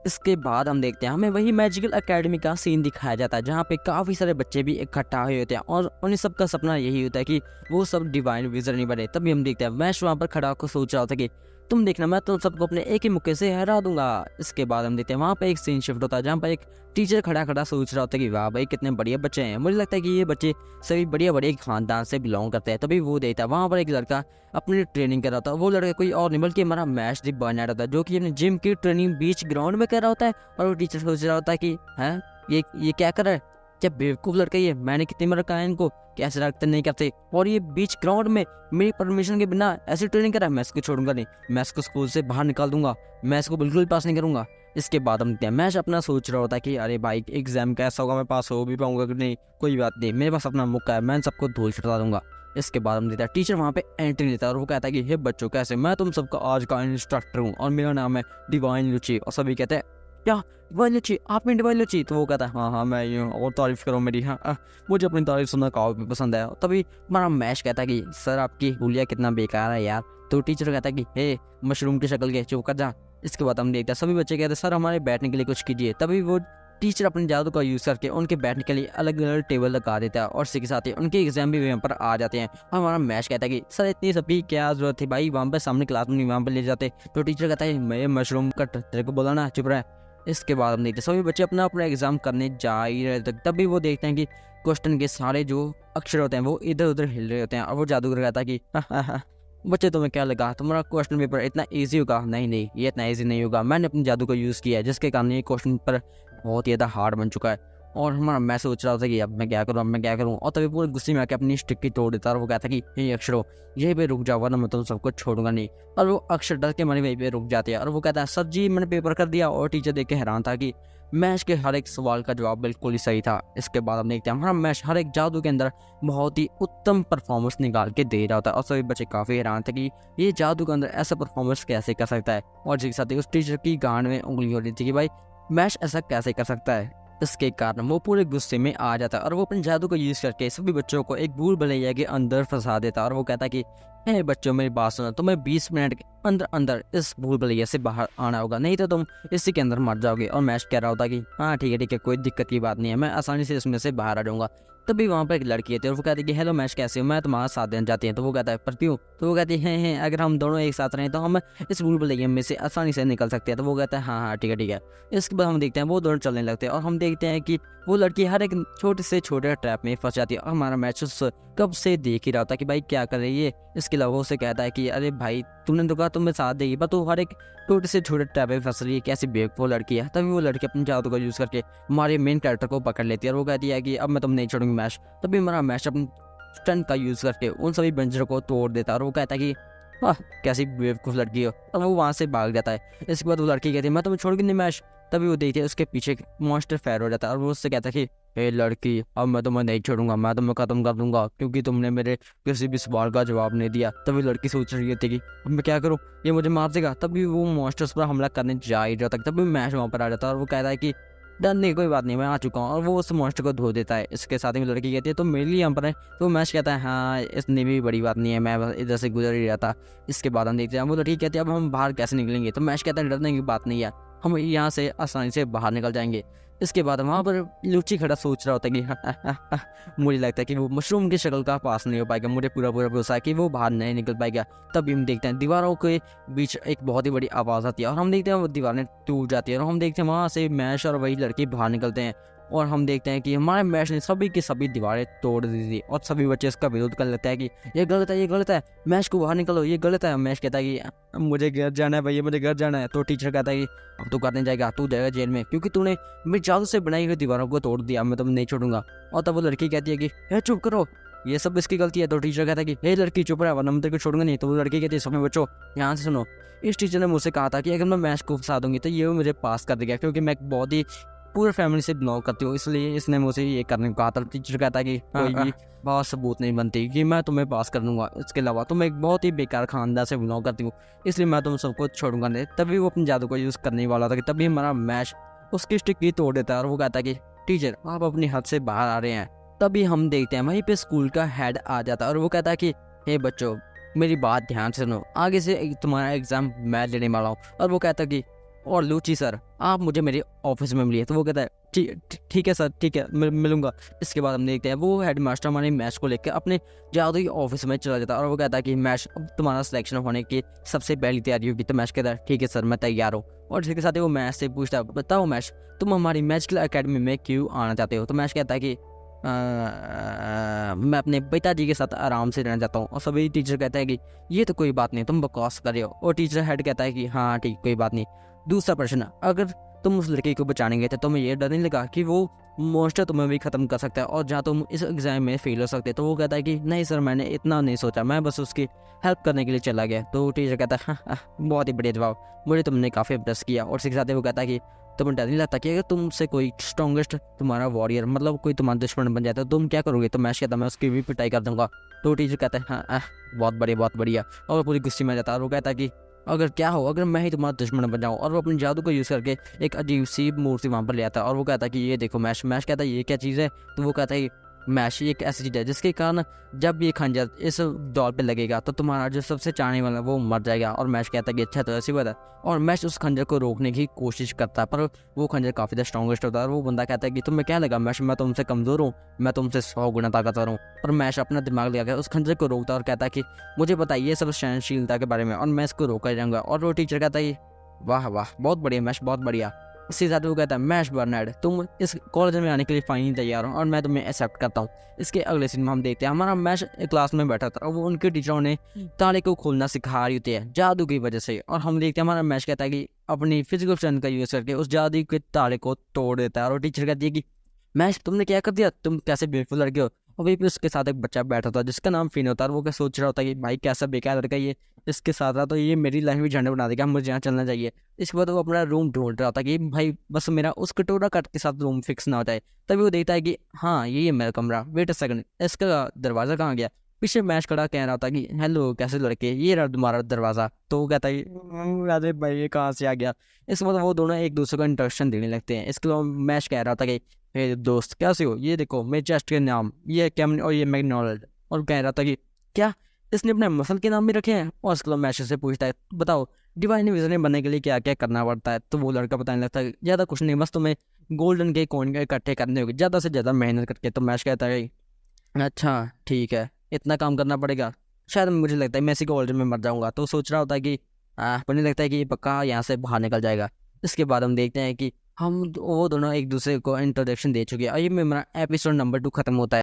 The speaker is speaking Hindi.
इसके बाद हम देखते हैं हमें वही मैजिकल एकेडमी का सीन दिखाया जाता है जहाँ पे काफ़ी सारे बच्चे भी इकट्ठा हुए होते हैं और उन्हें सबका सपना यही होता है कि वो सब डिवाइन विजर नहीं बने। तभी हम देखते हैं मैश वहाँ पर खड़ा होकर सोच रहा होता है कि तुम देखना मैं तुम सबको अपने एक ही मुक्के से हरा दूंगा। इसके बाद हम देखते हैं वहाँ पे एक सीन शिफ्ट होता है जहाँ पर एक टीचर खड़ा खड़ा सोच रहा होता है कि वाह भाई कितने बढ़िया बच्चे हैं। मुझे लगता है कि ये बच्चे सभी बढ़िया बढ़िया खानदान से बिलोंग करते हैं। तभी वो देखता है वहाँ पर एक लड़का अपनी ट्रेनिंग कर रहा था। वो लड़का कोई और नहीं बल्कि हमारा मैश दी बर्नर होता है जो कि अपने जिम की ट्रेनिंग बीच ग्राउंड में कर रहा होता है। और वो टीचर सोच रहा होता है कि हैं ये क्या कर रहा है, क्या बेवकूफ़ लड़का ये, मैंने कितनी बार कहा है इनको कैसे रखते नहीं करते, और ये बीच ग्राउंड में मेरी परमिशन के बिना ऐसी ट्रेनिंग करा है। मैं इसको छोड़ूंगा नहीं, मैं इसको स्कूल से बाहर निकाल दूंगा, मैं इसको बिल्कुल भी पास नहीं करूंगा। इसके बाद हम मैश अपना सोच रहा होता है कि अरे भाई एग्जाम कैसा होगा, मैं पास हो भी पाऊंगा कि नहीं, कोई बात नहीं, मेरे पास अपना मौका है, मैं सबको धूल छिटा दूंगा। इसके बाद हम देता है टीचर वहाँ पे एंट्री लेता है और वो कहता है कि हे बच्चों कैसे, मैं तुम सबका आज का इंस्ट्रक्टर हूँ और मेरा नाम है डिवाइन लुची। और सभी कहते हैं क्या डिवाइन लुची, आप में डिवाइन लुची? तो वो कहता है हाँ हाँ मैं ये हूँ और तारीफ करो मेरी। हाँ मुझे अपनी तारीफ सुनना काफ़ी पसंद है। तभी हमारा मैश कहता है कि सर आपकी हुलिया कितना बेकार है यार। तो टीचर कहता है कि हे मशरूम की शक्ल के चुप कर जा। इसके बाद हम देखते हैं सभी बच्चे कहते हैं सर हमारे बैठने के लिए कुछ कीजिए। तभी वो टीचर अपने जादू का यूज़ करके उनके बैठने के लिए अलग अलग टेबल लगा देता है और इसी के साथ ही उनके एग्जाम भी वहाँ पर आ जाते हैं। हमारा मैच कहता है कि सर इतनी सबकी क्या जरूरत थी भाई, वहाँ पर सामने क्लास में नहीं वहाँ पर ले जाते। तो टीचर कहता है मैं मशरूम कट तेरे को बोला ना चुप रहा है। इसके बाद हम देखते हैं सभी बच्चे अपना अपना एग्जाम करने जा ही रहे थे। तभी वो देखते हैं कि क्वेश्चन के सारे जो अक्षर होते हैं वो इधर उधर हिल रहे होते हैं और वो जादूगर कहता है कि बच्चे तुम्हें क्या लगा तुम्हारा क्वेश्चन पेपर इतना इजी होगा? नहीं नहीं ये इतना इजी नहीं होगा, मैंने अपने जादू का यूज़ किया है जिसके कारण ये क्वेश्चन पेपर बहुत ही ज़्यादा हार्ड बन चुका है। और हमारा मैं सोच रहा था कि अब मैं क्या करूँ, अब मैं क्या करूँ। और तभी पूरे गुस्से में आके अपनी स्टिक की तोड़ देता और वो कहता कि ये अक्षरों यहीं पे रुक जाओ वरना मैं तुम सबको छोड़ूंगा नहीं। और वो अक्षर डर के मारे वहीं पे रुक जाते हैं और वो कहता है सर जी मैंने पेपर कर दिया। और टीचर देख के हैरान था कि मैश के हर एक सवाल का जवाब बिल्कुल ही सही था। इसके बाद हम देखते हैं हमारा मैश हर एक जादू के अंदर बहुत ही उत्तम परफॉर्मेंस निकाल के दे रहा होता है और सभी बच्चे काफ़ी हैरान थे कि ये जादू के अंदर ऐसा परफॉर्मेंस कैसे कर सकता है। और जिसके साथ ही उस टीचर की गांड में उंगली हो रही थी कि भाई मैश ऐसा कैसे कर सकता है। इसके कारण वो पूरे गुस्से में आ जाता है और वो अपने जादू को यूज़ करके सभी बच्चों को एक भूल भुलैया के अंदर फंसा देता है। और वो कहता है कि हे बच्चों मेरी बात सुनो, तुम्हें 20 मिनट के अंदर अंदर इस भूल भुलैया से बाहर आना होगा, नहीं तो तुम इसी के अंदर मर जाओगे। और मैश कह रहा होता कि हाँ ठीक है कोई दिक्कत की बात नहीं है, मैं आसानी से इसमें से बाहर आ जाऊँगा। तभी वहाँ पर एक लड़की आती है और वो कहती है कि हेलो मैश कैसे हो, मैं तुम्हारा साथ देना चाहती हूँ। तो वो कहता है पर क्यों? तो वो कहती है अगर हम दोनों एक साथ रहें तो हम इस भूल भुलैया में से आसानी से निकल सकते हैं। तो वो कहता है हाँ ठीक है। इसके बाद हम देखते हैं वो दोनों चलने लगते हैं और हम देखते हैं कि वो लड़की हर एक छोटे से छोटे ट्रैप में फंस जाती है। और हमारा मैच उस कब से देख ही रहा था कि भाई क्या कर रही है। इसके अलावा उसे कहता है कि अरे भाई तूने तो कहा तुम्हें साथ देगी पर तू हर एक छोटे से छोटे ट्रैप में फंस रही है, कैसी बेवकूफ़ लड़की है। तभी वो लड़की अपने जादू का यूज़ करके हमारे मेन कैरेक्टर को पकड़ लेती है और वो कहती है कि अब मैं तुम नहीं छोड़ूंगी मैच। तभी हमारा मैच अपने स्टंट का यूज़ करके उन सभी बेंचरों को तोड़ देता है और वो कहता है कि हाँ कैसी बेवकूफ़ लड़की हो। और वो वहाँ से भाग जाता है। इसके बाद वो लड़की कहती है मैं तुम्हें छोड़ूंगी नहीं मैच। तभी वो देखती है उसके पीछे एक मॉन्स्टर फायर हो जाता है और वो उससे कहता है कि हे लड़की अब मैं तुम्हें नहीं छोड़ूंगा, मैं तुम्हें खत्म कर दूंगा क्योंकि तुमने मेरे किसी भी सवाल का जवाब नहीं दिया। तभी लड़की सोच रही थी कि अब मैं क्या करूँ, ये मुझे मार देगा। तभी वो मॉन्स्टर्स पर हमला करने जा ही जाता है। तभी मैच वहाँ पर आ जाता है और वो कहता है कि डरने की कोई बात नहीं, मैं आ चुका हूँ। और वो उस मॉन्स्टर को धो देता है। इसके साथ ही लड़की कहती है तो मेरे लिए यहाँ पर है। तो मैच कहता है हाँ इतनी भी बड़ी बात नहीं है, मैं बस इधर से गुजर ही रहा था। इसके बाद हम देखते हैं वो लड़की कहती है अब हम बाहर कैसे निकलेंगे। तो मैच कहता है डरने की बात नहीं है, हम यहाँ से आसानी से बाहर निकल जाएंगे। इसके बाद वहाँ पर लूची खड़ा सोच रहा होता है कि मुझे लगता है कि वो मशरूम की शक्ल का पास नहीं हो पाएगा, मुझे पूरा भरोसा है कि वो बाहर नहीं निकल पाएगा। तभी हम देखते हैं दीवारों के बीच एक बहुत ही बड़ी आवाज़ आती है और हम देखते हैं वो दीवारें टूट जाती है और हम देखते हैं वहाँ से मैश और वही लड़की बाहर निकलते हैं। और हम देखते हैं कि हमारे मैश ने सभी की सभी दीवारें तोड़ दी थी और सभी बच्चे इसका विरोध कर लेते हैं कि ये गलत है, मैश को बाहर निकलो, ये गलत है। मैश कहता है कि मुझे घर जाना है भैया, मुझे घर जाना है। तो टीचर कहता है कि अब तू करने जाएगा, तू जाएगा जेल में क्योंकि तूने मेरी जादू से बनाई हुई दीवारों को तोड़ दिया, मैं तुम्हें नहीं छोड़ूंगा। और तब वो लड़की कहती है कि हे चुप करो, ये सब इसकी गलती है। तो टीचर कहता है कि हे लड़की चुप रहा वरना मैं तेरे को छोड़ूंगा नहीं। तो वो लड़की कहती है सबने बच्चों यहाँ से सुनो, इस टीचर ने मुझसे कहा था कि अगर मैं मैच को फंसा दूंगी तो ये मुझे पास कर देगा क्योंकि मैं एक बहुत ही पूरे फैमिली से बिलोंग करती हूँ, इसलिए इसने मुझे ये करने को कहा था। टीचर कहता है कि कोई भी बहुत सबूत नहीं बनती कि मैं तुम्हें पास कर दूंगा, इसके अलावा तुम एक बहुत ही बेकार खानदान से बिलोंग करती हूँ, इसलिए मैं तुम सबको छोड़ूंगा नहीं। तभी वो अपने जादू को यूज़ करने वाला था कि तभी हमारा मैच उसकी स्टिक की तोड़ देता है और वो कहता है कि टीचर आप अपनी हद से बाहर आ रहे हैं। तभी हम देखते हैं वहीं पे स्कूल का हेड आ जाता है और वो कहता है कि हे बच्चों मेरी बात ध्यान से सुनो, आगे से तुम्हारा एग्जाम मैं लेने वाला हूँ। और वो कहता है कि और लूची सर, आप मुझे मेरे ऑफिस में मिलिए। तो वो कहता है ठीक है सर, ठीक है, मिलूंगा। इसके बाद हम देखते हैं वो हेड मास्टर हमारे मैच को लेकर अपने जादुई ऑफिस में चला जाता है और वो कहता है कि मैच, अब तुम्हारा सिलेक्शन होने की सबसे पहली तैयारी होगी। तो मैच कहता है ठीक है सर, मैं तैयार हूँ। और इसके साथ ही वो मैच से पूछता है, बताओ मैच, तुम हमारी मैजिकल अकेडमी में क्यों आना चाहते हो? तो मैच कहता है कि मैं अपने पिताजी के साथ आराम से रहना चाहता हूँ। और सभी टीचर कहते हैं कि ये तो कोई बात नहीं, तुम बकवास कर रहे हो। और टीचर हेड कहता है कि हाँ ठीक, कोई बात नहीं। दूसरा प्रश्न, अगर तुम उस लड़के को बचाने गए थे, तुम्हें ये डर नहीं लगा कि वो मॉन्स्टर तुम्हें भी खत्म कर सकता है और जहाँ तुम इस एग्जाम में फेल हो सकते? तो वो कहता है कि नहीं सर, मैंने इतना नहीं सोचा, मैं बस उसकी हेल्प करने के लिए चला गया। तो टीचर कहता है हाँ, बहुत ही बढ़िया जवाब, मुझे तुमने काफ़ी इम्प्रेस किया। और इसके साथ ही वो कहता है कि तुम्हें डर नहीं लगता कि अगर तुमसे कोई स्ट्रॉन्गेस्ट तुम्हारा वॉरियर, मतलब कोई तुम्हारा दुश्मन बन जाता है, तो तुम क्या करोगे? तो मैं कहता मैं उसकी भी पिटाई कर दूंगा। तो टीचर कहता है हाँ, बहुत बढ़िया, बहुत बढ़िया। और पूरी गुस्से में जाता है और वो कहता है कि अगर क्या हो, अगर मैं ही तुम्हारा दुश्मन बन जाऊँ। और वो अपने जादू को यूज़ करके एक अजीब सी मूर्ति वहाँ पर ले आता है और वो कहता है कि ये देखो मैश। मैश कहता है ये क्या चीज़ है? तो वो कहता है मैश एक ऐसी चीज़ है जिसके कारण जब ये खंजर इस डॉल पे लगेगा तो तुम्हारा जो सबसे चाहने वाला वो मर जाएगा। और मैश कहता है कि अच्छा, तो ऐसी बात है। और मैश उस खंजर को रोकने की कोशिश करता है, पर वो खंजर काफ़ी ज़्यादा स्ट्रॉन्गेस्ट होता है। और वो बंदा कहता है कि तुम्हें क्या लगा मैश, मैं तुमसे कमज़ोर हूँ? मैं तुमसे 100 गुना ताकतवर हूँ। और मैश अपना दिमाग लगा के उस खंजर को रोकता है और कहता है कि मुझे बताइए सब सहनशीलता के बारे में और मैं इसको रोका जाऊँगा। और वो टीचर कहता है वाह वाह, बहुत बढ़िया मैश, बहुत बढ़िया। इसके साथ वो कहता है मैश बर्नार्ड, तुम इस कॉलेज में आने के लिए फाइनली तैयार हो और मैं तुम्हें एक्सेप्ट करता हूँ। इसके अगले सीन में हम देखते हैं हमारा मैश क्लास में बैठा था और वो उनके टीचरों ने ताले को खोलना सिखा रही होती है जादू की वजह से। और हम देखते हैं हमारा मैश कहता है कि अपनी फिजिकल स्ट्रेंथ का यूज़ करके उस जादू के ताले को तोड़ देता है। और टीचर कहती है कि मैश, तुमने क्या कर दिया, तुम कैसे ब्यूटीफुल लड़के हो? और वहीं पे उसके साथ एक बच्चा बैठा था जिसका नाम फिन होता है। और वो क्या सोच रहा होता है कि भाई कैसा बेकार लड़का ये, इसके साथ रहा तो ये मेरी लाइफ में झंडे बना देगा, मुझे यहाँ चलना चाहिए। इसके बाद वो अपना रूम ढूंढ रहा था कि भाई बस मेरा उस कटोरा कट के साथ रूम फिक्स ना हो जाए। तभी वो देखता है कि हाँ ये मेरा कमरा, वेट अ सेकंड, इसका दरवाज़ा कहाँ गया? पीछे मैच खड़ा कह रहा था कि हेलो कैसे लड़के, ये रहा तुम्हारा दरवाज़ा। तो वो कहता है अरे भाई ये कहाँ से आ गया? इसके बाद वो दोनों एक दूसरे को इंट्रोडक्शन देने लगते हैं। इसके बाद मैच कह रहा था कि हे दोस्त कैसे हो, ये देखो मेरे चेस्ट के नाम, ये कैमन और ये मैकडोनल्ड। और कह रहा था कि क्या इसने अपने मसल के नाम भी रखे हैं? और इसके बाद मैच से पूछता है बताओ डिवाइन विजन बनने के लिए क्या क्या करना पड़ता है? तो वो लड़का बताने लगता है ज़्यादा कुछ नहीं, बस तुम्हें गोल्डन के कॉइन इकट्ठे करने होंगे ज़्यादा से ज़्यादा मेहनत करके। तो मैच कहता है अच्छा ठीक है, इतना काम करना पड़ेगा, शायद मुझे लगता है मैं इसी कॉलेज में मर जाऊंगा। तो सोच रहा होता है कि मुझे लगता है कि ये पक्का यहाँ से बाहर निकल जाएगा। इसके बाद हम देखते हैं कि वो दोनों एक दूसरे को इंट्रोडक्शन दे चुके हैं और ये मेरा एपिसोड नंबर 2 खत्म होता है।